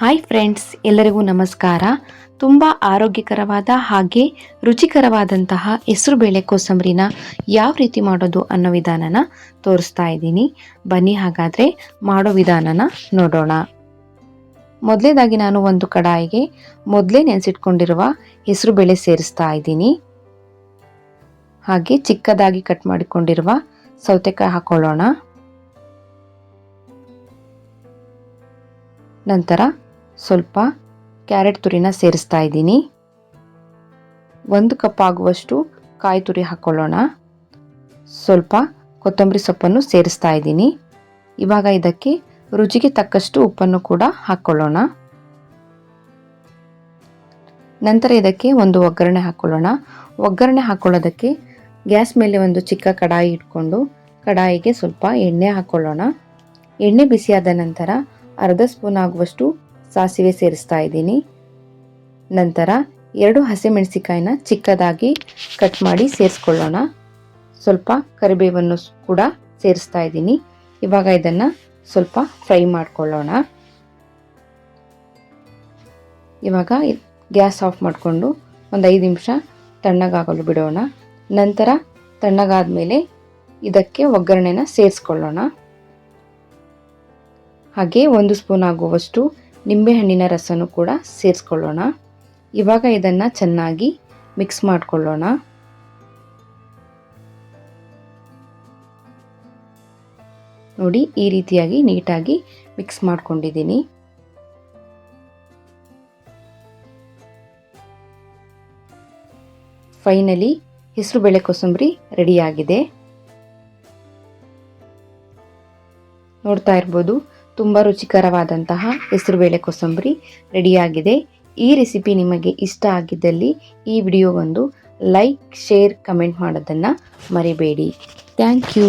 Hi friends, ಎಲ್ಲರಿಗೂ ನಮಸ್ಕಾರ. ತುಂಬ ಆರೋಗ್ಯಕರವಾದ ಹಾಗೆ ರುಚಿಕರವಾದಂತಹ ಹೆಸರುಬೇಳೆ ಕೋಸಂಬರಿನ ಯಾವ ರೀತಿ ಮಾಡೋದು ಅನ್ನೋ ವಿಧಾನನ ತೋರಿಸ್ತಾ ಇದ್ದೀನಿ. ಬನ್ನಿ ಹಾಗಾದರೆ ಮಾಡೋ ವಿಧಾನನ ನೋಡೋಣ. ಮೊದಲೇದಾಗಿ ನಾನು ಒಂದು ಕಡಾಯಿಗೆ ಮೊದಲೇ ನೆನೆಸಿಟ್ಕೊಂಡಿರುವ ಹೆಸರುಬೇಳೆ ಸೇರಿಸ್ತಾ ಇದ್ದೀನಿ. ಹಾಗೆ ಚಿಕ್ಕದಾಗಿ ಕಟ್ ಮಾಡಿಕೊಂಡಿರುವ ಸೌತೆಕಾಯಿ ಹಾಕೊಳ್ಳೋಣ. ನಂತರ ಸ್ವಲ್ಪ ಕ್ಯಾರೆಟ್ ತುರಿನ ಸೇರಿಸ್ತಾ ಇದ್ದೀನಿ. 1 ಕಪ್ ಆಗುವಷ್ಟು ಕಾಯಿ ತುರಿ ಹಾಕೊಳ್ಳೋಣ. ಸ್ವಲ್ಪ ಕೊತ್ತಂಬರಿ ಸೊಪ್ಪನ್ನು ಸೇರಿಸ್ತಾ ಇದ್ದೀನಿ. ಇವಾಗ ಇದಕ್ಕೆ ರುಚಿಗೆ ತಕ್ಕಷ್ಟು ಉಪ್ಪನ್ನು ಕೂಡ ಹಾಕೊಳ್ಳೋಣ. ನಂತರ ಇದಕ್ಕೆ ಒಂದು ಒಗ್ಗರಣೆ ಹಾಕೊಳ್ಳೋಣ. ಒಗ್ಗರಣೆ ಹಾಕೊಳ್ಳೋದಕ್ಕೆ ಗ್ಯಾಸ್ ಮೇಲೆ ಒಂದು ಚಿಕ್ಕ ಕಡಾಯಿ ಇಟ್ಕೊಂಡು ಕಡಾಯಿಗೆ ಸ್ವಲ್ಪ ಎಣ್ಣೆ ಹಾಕೊಳ್ಳೋಣ. ಎಣ್ಣೆ ಬಿಸಿಯಾದ ನಂತರ ಅರ್ಧ ಸ್ಪೂನ್ ಆಗುವಷ್ಟು ಸಾಸಿವೆ ಸೇರಿಸ್ತಾ ಇದ್ದೀನಿ. ನಂತರ 2 ಹಸಿಮೆಣಸಿಕಾಯಿನ ಚಿಕ್ಕದಾಗಿ ಕಟ್ ಮಾಡಿ ಸೇರಿಸ್ಕೊಳ್ಳೋಣ. ಸ್ವಲ್ಪ ಕರಿಬೇವನ್ನು ಕೂಡ ಸೇರಿಸ್ತಾ ಇದ್ದೀನಿ. ಇವಾಗ ಇದನ್ನು ಸ್ವಲ್ಪ ಫ್ರೈ ಮಾಡ್ಕೊಳ್ಳೋಣ. ಇವಾಗ ಗ್ಯಾಸ್ ಆಫ್ ಮಾಡಿಕೊಂಡು ಒಂದು 5 ನಿಮಿಷ ತಣ್ಣಗಾಗಲು ಬಿಡೋಣ. ನಂತರ ತಣ್ಣಗಾದ ಮೇಲೆ ಇದಕ್ಕೆ ಒಗ್ಗರಣೆನ ಸೇರಿಸ್ಕೊಳ್ಳೋಣ. ಹಾಗೆ 1 ಸ್ಪೂನ್ ಆಗುವಷ್ಟು ನಿಂಬೆಹಣ್ಣಿನ ರಸನೂ ಕೂಡ ಸೇರಿಸ್ಕೊಳ್ಳೋಣ. ಇವಾಗ ಇದನ್ನು ಚೆನ್ನಾಗಿ ಮಿಕ್ಸ್ ಮಾಡಿಕೊಳ್ಳೋಣ. ನೋಡಿ, ಈ ರೀತಿಯಾಗಿ ನೀಟಾಗಿ ಮಿಕ್ಸ್ ಮಾಡ್ಕೊಂಡಿದ್ದೀನಿ. ಫೈನಲಿ ಹೆಸರುಬೇಳೆ ಕೋಸಂಬರಿ ರೆಡಿಯಾಗಿದೆ. ನೋಡ್ತಾ ಇರ್ಬೋದು, ತುಂಬ ರುಚಿಕರವಾದಂತಹ ಹೆಸರುಬೇಳೆ ಕೋಸಂಬರಿ ರೆಡಿಯಾಗಿದೆ. ಈ ರೆಸಿಪಿ ನಿಮಗೆ ಇಷ್ಟ ಆಗಿದ್ದಲ್ಲಿ ಈ ವಿಡಿಯೋಗೊಂದು ಲೈಕ್, ಶೇರ್, ಕಮೆಂಟ್ ಮಾಡೋದನ್ನು ಮರಿಬೇಡಿ. Thank you.